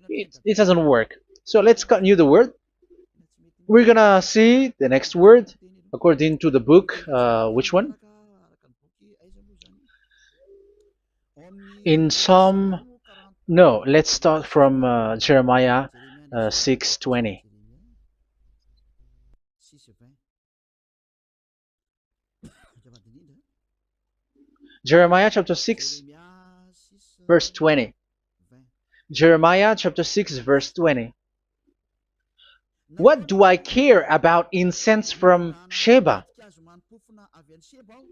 It doesn't work. So let's continue the word. We're gonna see the next word according to the book. Which one? In Psalm. No, let's start from Jeremiah 6:20. Jeremiah chapter 6, verse 20. Jeremiah chapter 6, verse 20. What do I care about incense from Sheba,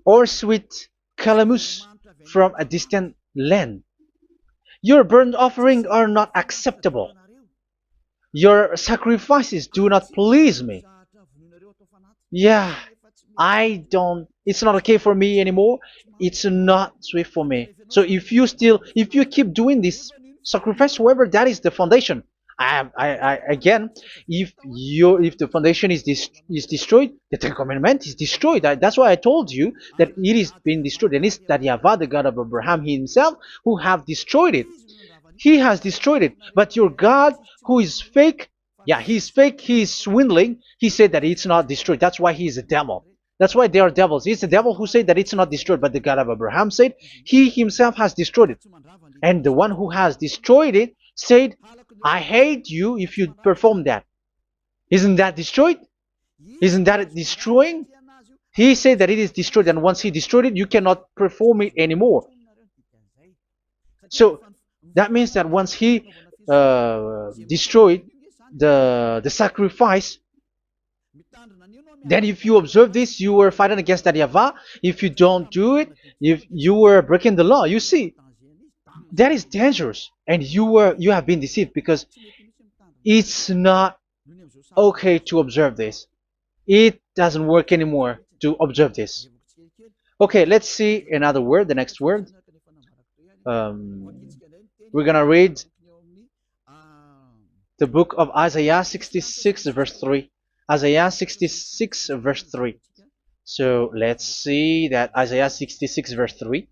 or sweet calamus from a distant land? Your burnt offerings are not acceptable. Your sacrifices do not please me. Yeah, it's not okay for me anymore. It's not sweet for me. So if you keep doing this sacrifice, however, that is the foundation. Again, if the foundation is destroyed, the Ten Commandment is destroyed. That's why I told you that it is being destroyed, and it's that YAHVAH, the God of Abraham himself, who have destroyed it. He has destroyed it. But your God, who is fake, yeah, he's fake, he's swindling. He said that it's not destroyed. That's why he is a devil. That's why they are devils. It's the devil who said that it's not destroyed, but the God of Abraham said he himself has destroyed it. And the one who has destroyed it said, I hate you if you perform that. Isn't that destroyed? Isn't that destroying? He said that it is destroyed, and once he destroyed it, you cannot perform it anymore. So that means that once he destroyed the sacrifice, then if you observe this, you were fighting against that YAHVAH. If you don't do it, if you were breaking the law, you see, that is dangerous, and you have been deceived, because it's not okay to observe this. It doesn't work anymore to observe this. Okay, let's see another word, the next word. We're gonna read the book of Isaiah 66 verse 3. Isaiah 66 verse 3. So let's see that Isaiah 66 verse 3.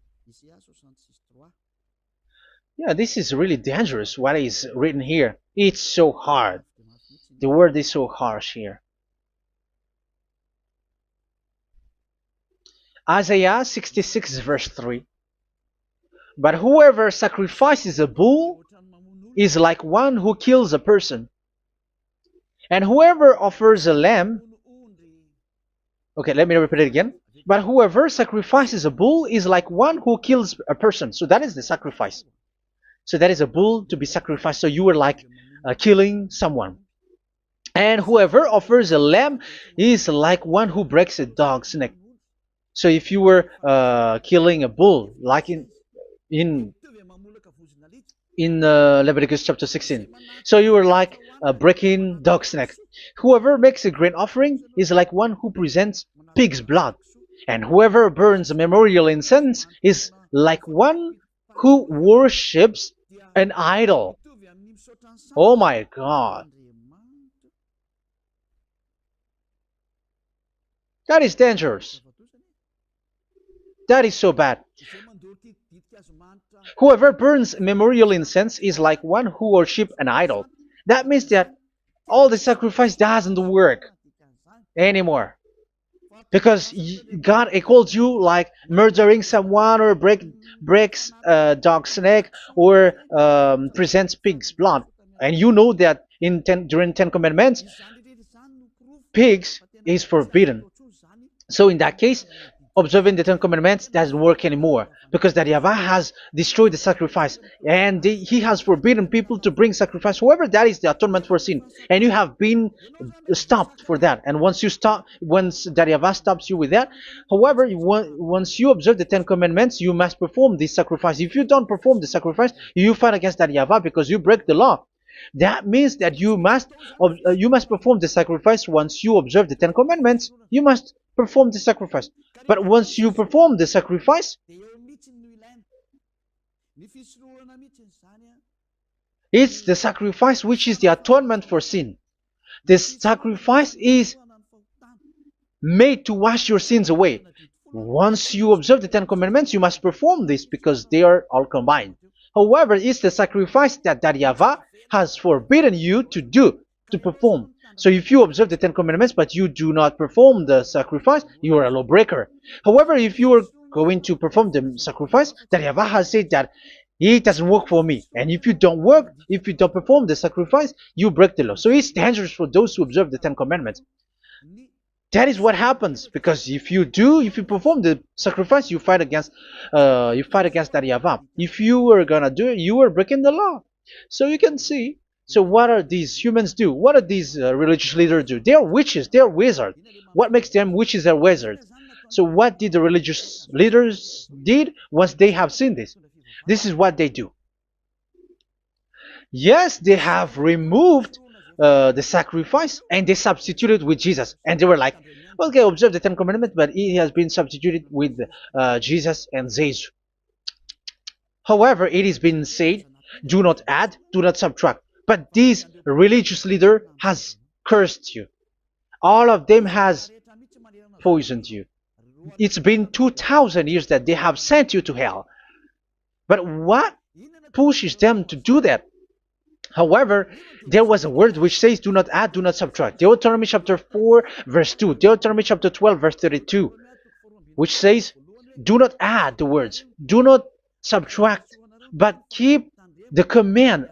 Yeah, this is really dangerous what is written here. It's so hard. The word is so harsh here. Isaiah 66 verse 3. But whoever sacrifices a bull is like one who kills a person. And whoever offers a lamb... Okay, let me repeat it again. But whoever sacrifices a bull is like one who kills a person. So that is the sacrifice. So that is a bull to be sacrificed. So you were like killing someone. And whoever offers a lamb is like one who breaks a dog's neck. So if you were killing a bull, like in Leviticus chapter 16, so you were like breaking dog's neck. Whoever makes a grain offering is like one who presents pig's blood, and whoever burns a memorial incense is like one who worships an idol. Oh my God. That is dangerous. That is so bad. Whoever burns memorial incense is like one who worships an idol. That means that all the sacrifice doesn't work anymore. Because God calls you like murdering someone, or breaks a dog's neck, or presents pig's blood. And you know that during 10 Commandments, pigs is forbidden. So in that case, observing the 10 Commandments doesn't work anymore, because that YAHVAH has destroyed the sacrifice, and he has forbidden people to bring sacrifice. However, that is the atonement for sin, and you have been stopped for that. And once that YAHVAH stops you with that, however, once you observe the 10 Commandments, you must perform this sacrifice. If you don't perform the sacrifice, you fight against that YAHVAH, because you break the law. That means that you must perform the sacrifice. Once you observe the 10 Commandments, you must perform the sacrifice. But once you perform the sacrifice, it's the sacrifice which is the atonement for sin. This sacrifice is made to wash your sins away. Once you observe the 10 Commandments, you must perform this, because they are all combined. However, it's the sacrifice that YAHVAH has forbidden you to do, to perform. So if you observe the Ten Commandments but you do not perform the sacrifice, you are a lawbreaker. However, if you are going to perform the sacrifice, that YAHVAH has said that it doesn't work for me. And if you don't work, if you don't perform the sacrifice, you break the law. So it's dangerous for those who observe the Ten Commandments. That is what happens, because if you perform the sacrifice, you fight against that YAHVAH. If you are gonna do it, you are breaking the law. So you can see. So what are these humans do? What are these religious leaders do? They are witches. They are wizards. What makes them witches and wizards? So what did the religious leaders did once they have seen this? This is what they do. Yes, they have removed the sacrifice and they substituted with Jesus. And they were like, okay, observe the Ten Commandments, but it has been substituted with Jesus and Jesus. However, it is been said, do not add, do not subtract. But this religious leader has cursed you. All of them has poisoned you. It's been 2,000 years that they have sent you to hell. But what pushes them to do that? However, there was a word which says, do not add, do not subtract. Deuteronomy chapter 4, verse 2. Deuteronomy chapter 12, verse 32. Which says, do not add the words, do not subtract, but keep the command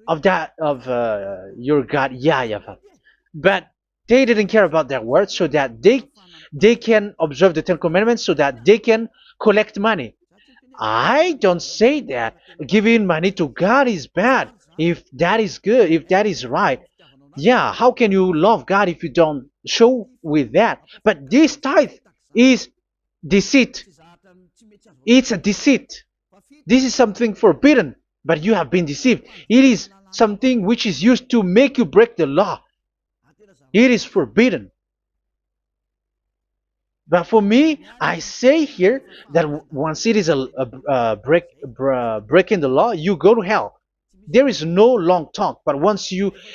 of your God, YAHVAH. But they didn't care about their words, so that they can observe the Ten Commandments, so that they can collect money. I don't say that giving money to God is bad. If that is good, if that is right, yeah, how can you love God if you don't show with that? But this tithe is deceit. It's a deceit. This is something forbidden, but you have been deceived. It is something which is used to make you break the law. It is forbidden. But for me, I say here that once it is breaking the law, you go to hell. There is no long talk. But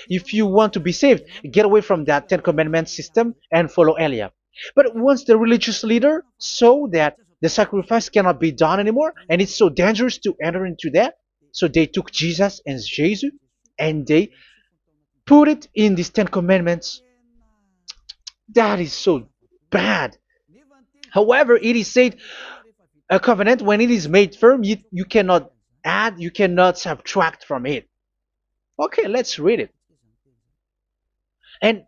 if you want to be saved, get away from that Ten Commandments system and follow Eliah. But once the religious leader saw that the sacrifice cannot be done anymore, and it's so dangerous to enter into that, so they took Jesus and Jesus and they put it in these Ten Commandments. That is so bad. However, it is said, a covenant, when it is made firm, you cannot add, you cannot subtract from it. Okay, let's read it. And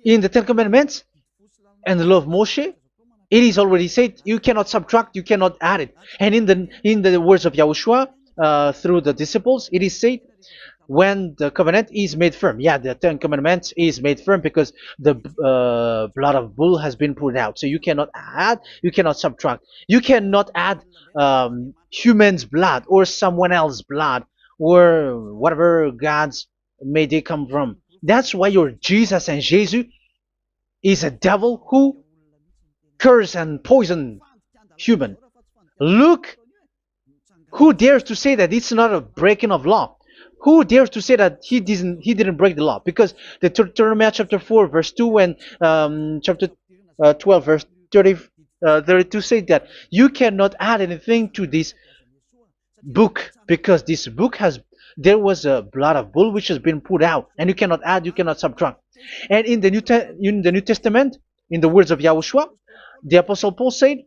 in the Ten Commandments and the law of Moshe, it is already said, you cannot subtract, you cannot add it. And in the words of YAHOSHUAH, through the disciples, it is said, when the covenant is made firm. Yeah, the Ten Commandments is made firm because the blood of bull has been poured out. So you cannot add, you cannot subtract. You cannot add human's blood or someone else's blood or whatever gods may they come from. That's why your Jesus and Jesus is a devil who curse and poison human. Look, who dares to say that it's not a breaking of law? Who dares to say that he didn't break the law? Because the Deuteronomy chapter 4 verse 2 and chapter 12 verse 32 say that you cannot add anything to this book, because this book there was a blood of bull which has been put out, and you cannot add, you cannot subtract. And in the New Testament, in the words of YAHOSHUAH, the Apostle Paul said,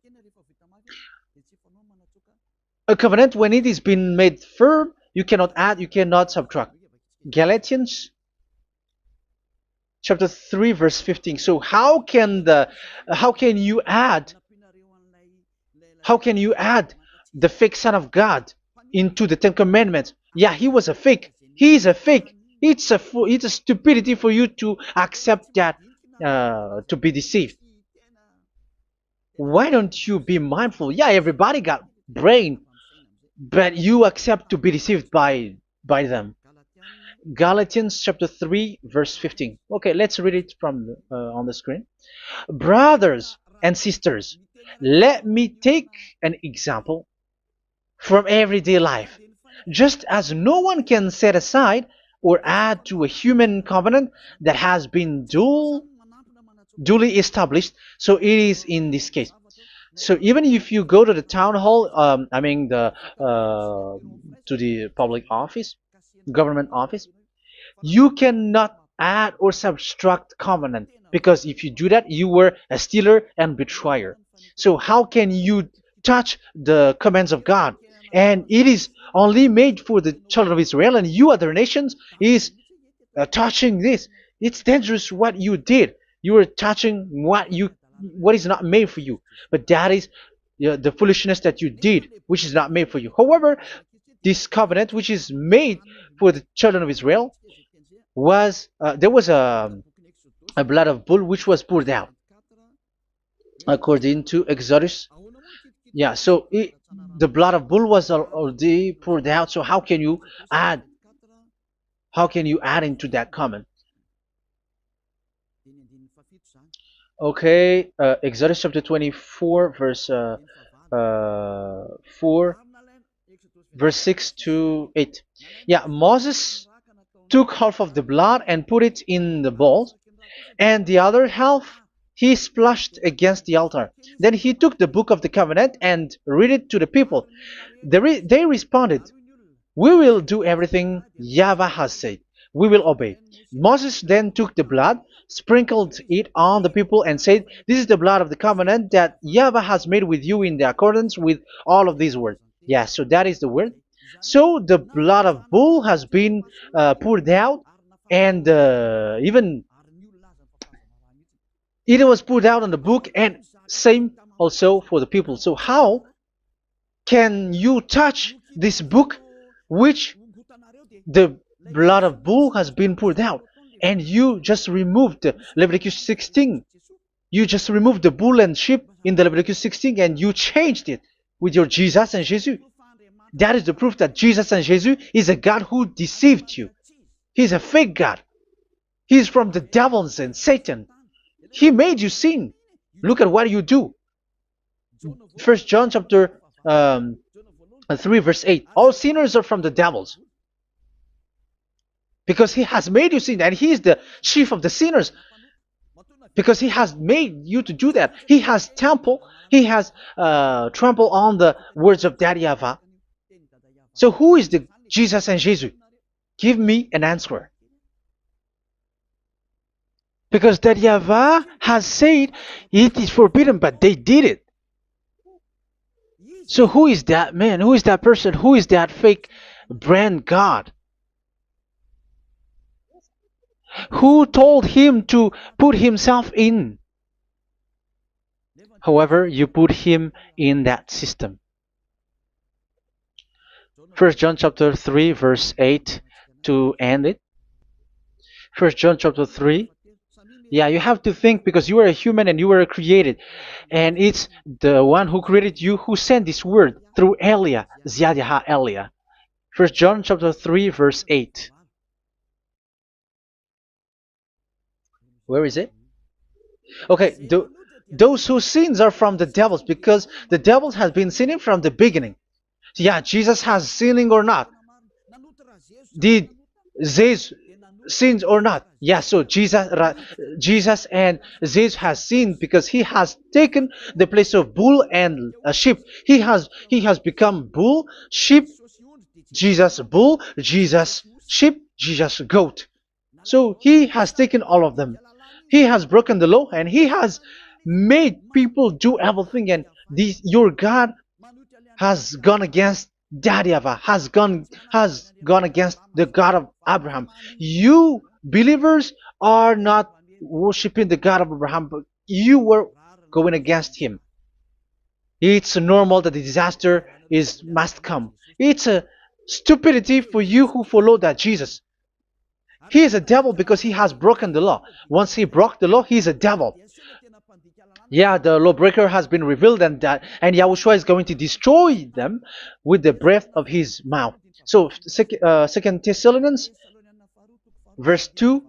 a covenant, when it is been made firm, you cannot add, you cannot subtract. Galatians chapter 3 verse 15. So how can you add the fake son of God into the Ten Commandments? Yeah, he was a fake. He is a fake. It's a stupidity for you to accept that, to be deceived. Why don't you be mindful? Yeah, everybody got brain, but you accept to be deceived by them. Galatians chapter 3 verse 15. Okay, let's read it from on the screen. Brothers and sisters, let me take an example from everyday life. Just as no one can set aside or add to a human covenant that has been duly established, so it is in this case. So even if you go to the town hall, to the public office, government office, you cannot add or subtract covenant, because if you do that, you were a stealer and betrayer. So how can you touch the commands of God? And it is only made for the children of Israel, and you other nations is touching this. It's dangerous what you did. You were touching what is not made for you. But that is the foolishness that you did, which is not made for you. However, this covenant, which is made for the children of Israel, was there was a blood of bull which was poured out according to Exodus. Yeah, so the blood of bull was already poured out. So add how can you add into that covenant? Okay, Exodus chapter 24, verse 4, verse 6 to 8. Yeah, Moses took half of the blood and put it in the bowl, and the other half he splashed against the altar. Then he took the book of the covenant and read it to the people. They responded, "We will do everything YAHVAH has said. We will obey." Moses then took the blood, sprinkled it on the people, and said, "This is the blood of the covenant that YAHVAH has made with you in the accordance with all of these words." Yeah, so that is the word. So the blood of bull has been poured out, and even it was poured out on the book, and same also for the people. So how can you touch this book which the blood of bull has been poured out, and you just removed Leviticus 16? You just removed the bull and sheep in the Leviticus 16, and you changed it with your Jesus and Jesus. That is the proof that Jesus and Jesus is a God who deceived you. He's a fake God. He's from the devils and Satan. He made you sin. Look at what you do. First John chapter 3 verse 8. All sinners are from the devils, because he has made you sin, and he is the chief of the sinners, because he has made you to do that. He has trampled on the words of Daddy Yahvah. So who is the Jesus and Jesus? Give me an answer. Because Daddy Yahvah has said it is forbidden, but they did it. So who is that man? Who is that person? Who is that fake brand God? Who told him to put himself in? However, you put him in that system. First John chapter 3 verse 8 to end it. First John chapter 3. Yeah, you have to think, because you are a human and you were created. And it's the one who created you who sent this word through Elia, Ziadaha Elia. First John chapter 3 verse 8. Where is it? Okay, those whose sins are from the devils, because the devils has been sinning from the beginning. Yeah, Jesus has sinning or not? Did Zeus sins or not? Yeah, so Jesus and Zeus has sinned, because he has taken the place of bull and a sheep. He has become bull, sheep, Jesus bull, Jesus sheep, Jesus goat. So he has taken all of them. He has broken the law, and he has made people do everything. And your God has gone against Daddy Yahvah, has gone against the God of Abraham. You believers are not worshiping the God of Abraham, but you were going against him. It's normal that the disaster must come. It's a stupidity for you who follow that Jesus. He is a devil because he has broken the law. Once he broke the law, he is a devil. Yeah, the lawbreaker has been revealed, and Yahushua is going to destroy them with the breath of his mouth. So, Second Thessalonians, verse 2,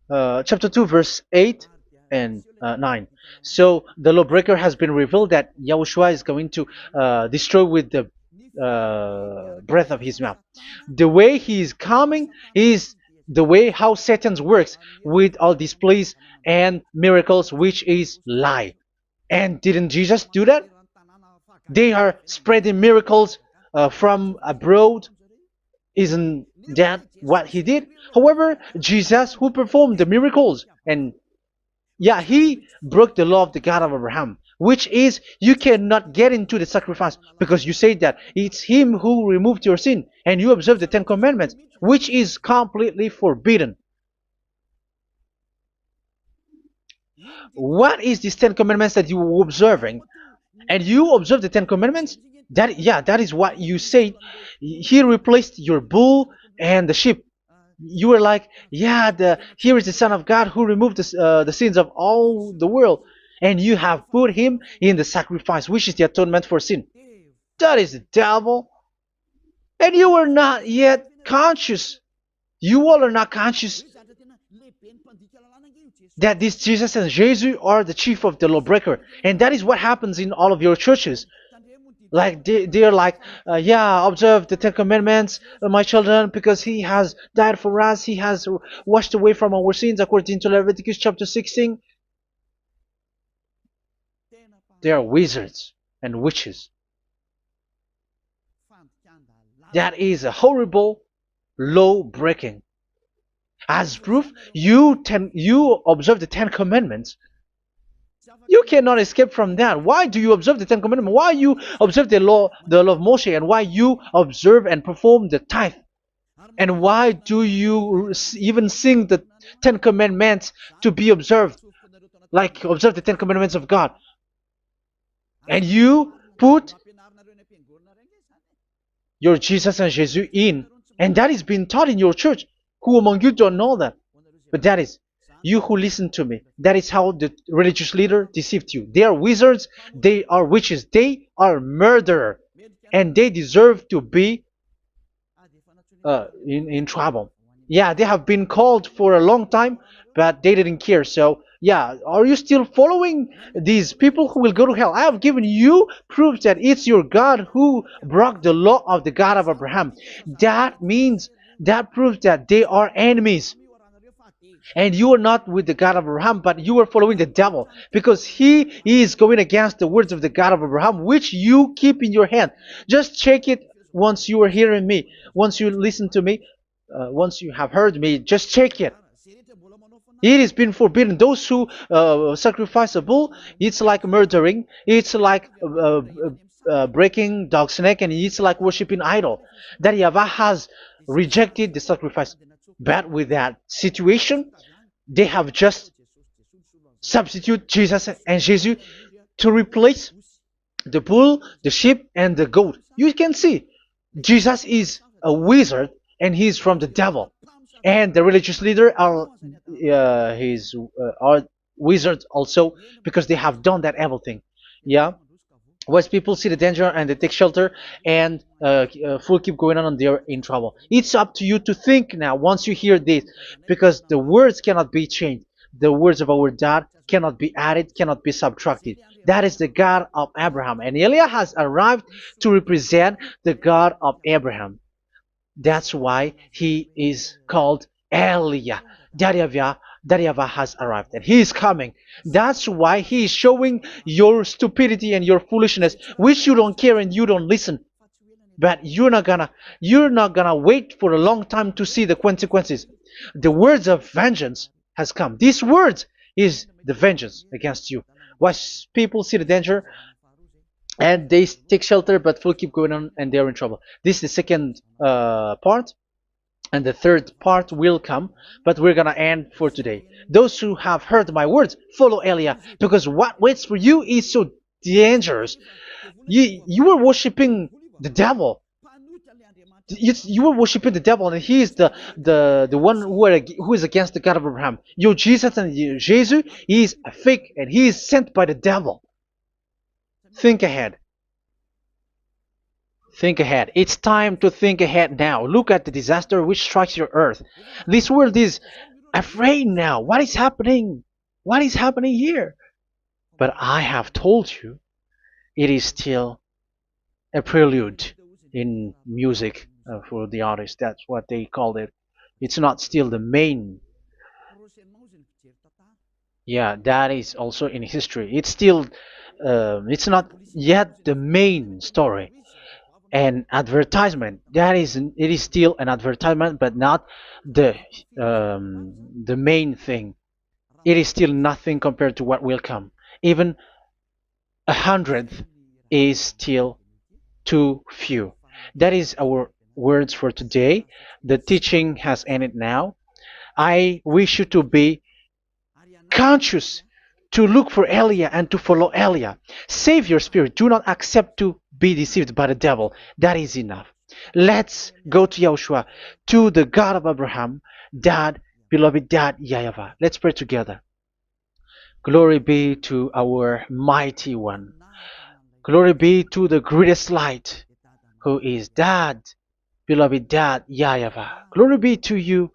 chapter 2, verse 8 and 9. So, the lawbreaker has been revealed that Yahushua is going to destroy with the breath of his mouth. The way he is coming is the way how Satan works with all displays and miracles, which is lie. And didn't Jesus do that? They are spreading miracles from abroad, Isn't that what he did? However, Jesus, who performed the miracles, and yeah, he broke the law of the God of Abraham, which is you cannot get into the sacrifice because you say that it's him who removed your sin, and you observe the Ten Commandments, which is completely forbidden. What is these Ten Commandments that you were observing? And you observe the Ten Commandments? That, yeah, that is what you said. He replaced your bull and the sheep. You were like, yeah, here is the Son of God who removed the sins of all the world, and you have put him in the sacrifice, which is the atonement for sin. That is the devil, and you are not yet conscious. You all are not conscious that this Jesus and Jesus are the chief of the lawbreaker, and that is what happens in all of your churches. Like they are like, yeah, observe the Ten Commandments, my children, because he has died for us, he has washed away from our sins according to Leviticus chapter 16. They are wizards and witches. That is a horrible law breaking. As proof, you observe the Ten Commandments. You cannot escape from that. Why do you observe the Ten Commandments? Why you observe the law of Moshe, and why you observe and perform the tithe? And why do you even sing the Ten Commandments to be observed? Like observe the Ten Commandments of God. And you put your Jesus and Jesus in. And that is being taught in your church. Who among you don't know that? But that is you who listen to me. That is how the religious leader deceived you. They are wizards, they are witches, they are murderers, and they deserve to be in trouble. Yeah, they have been called for a long time, but they didn't care. So yeah, are you still following these people who will go to hell? I have given you proof that it's your God who broke the law of the God of Abraham. That means that proves that they are enemies. And you are not with the God of Abraham, but you are following the devil, because he is going against the words of the God of Abraham, which you keep in your hand. Just check it once you are hearing me, once you listen to me, once you have heard me, just check it. It has been forbidden. Those who sacrifice a bull, it's like murdering, it's like breaking dog's neck, and it's like worshiping idol. That YAHVAH has rejected the sacrifice. But with that situation, they have just substitute Jesus and Jesus to replace the bull, the sheep, and the goat. You can see Jesus is a wizard, and he's from the devil. And the religious leader are wizards also, because they have done that evil thing. Yeah. Once people see the danger and they take shelter, and full keep going on, and they're in trouble. It's up to you to think now once you hear this, because the words cannot be changed. The words of our God cannot be added, cannot be subtracted. That is the God of Abraham, and Eliah has arrived to represent the God of Abraham. That's why he is called Eliah. YAHVAH has arrived, and he is coming. That's why he is showing your stupidity and your foolishness, which you don't care and you don't listen. But you're not gonna wait for a long time to see the consequences. The words of vengeance has come. These words is the vengeance against you. Watch people see the danger, and they take shelter, but will keep going on, and they're in trouble. This is the second part, and the third part will come, but we're gonna end for today. Those who have heard my words, follow Eliah, because what waits for you is so dangerous. You are worshiping the devil. You are worshiping the devil, and he is the one who is against the God of Abraham. Your Jesus and your Jesus, he is a fake, and he is sent by the devil. Think ahead. Think ahead. It's time to think ahead now. Look at the disaster which strikes your earth. This world is afraid now. What is happening? What is happening here? But I have told you, it is still a prelude in music for the artist. That's what they called it. It's not still the main. Yeah, that is also in history. It's still, it's not yet the main story. an advertisement. That is, it is still an advertisement, but not the the main thing. It is still nothing compared to what will come. Even a hundredth is still too few. That is our words for today. The teaching has ended now. I wish you to be conscious, to look for Elia and to follow Elia. Save your spirit. Do not accept to be deceived by the devil. That is enough. Let's go to Yahushua, to the God of Abraham, Dad, beloved Dad, YAHVAH. Let's pray together. Glory be to our mighty one. Glory be to the greatest light, who is Dad, beloved Dad, YAHVAH. Glory be to you.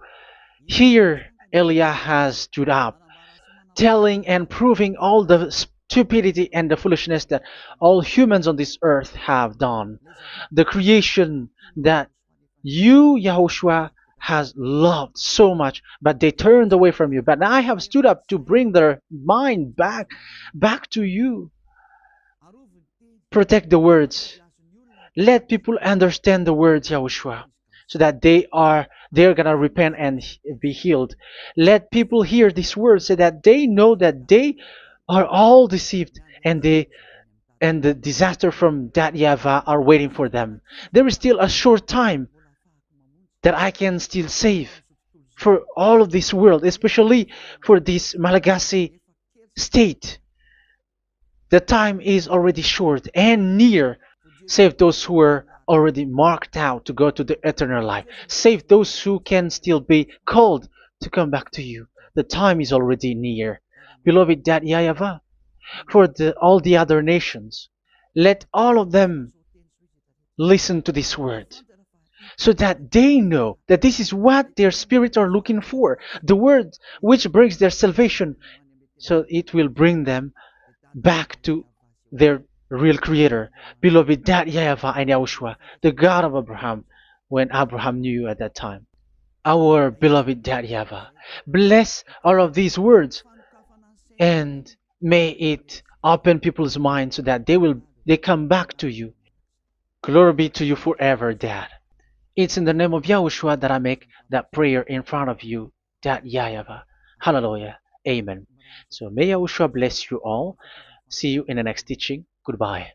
Here, Elia has stood up, telling and proving all the stupidity and the foolishness that all humans on this earth have done. The creation that you, Yahushua, has loved so much, but they turned away from you. But I have stood up to bring their mind back to you. Protect the words. Let people understand the words, Yahushua, so that they're gonna repent and be healed. Let people hear these words so that they know that they are all deceived, and the disaster from that Yava are waiting for them. There is still a short time that I can still save for all of this world, especially for this Malagasy state. The time is already short and near. Save those who are already marked out to go to the eternal life. Save those who can still be called to come back to you. The time is already near. Beloved Dad Yahweh, for all the other nations, let all of them listen to this word so that they know that this is what their spirits are looking for. The word which brings their salvation, so it will bring them back to their real creator, beloved Dad Yahweh and Yahushua, the God of Abraham, when Abraham knew you at that time. Our beloved Dad Yahweh, bless all of these words and may it open people's minds so that they come back to you. Glory be to you forever, Dad. It's in the name of Yahushua that I make that prayer in front of you, Dad Yahweh. Hallelujah. Amen. So may Yahushua bless you all. See you in the next teaching. Goodbye.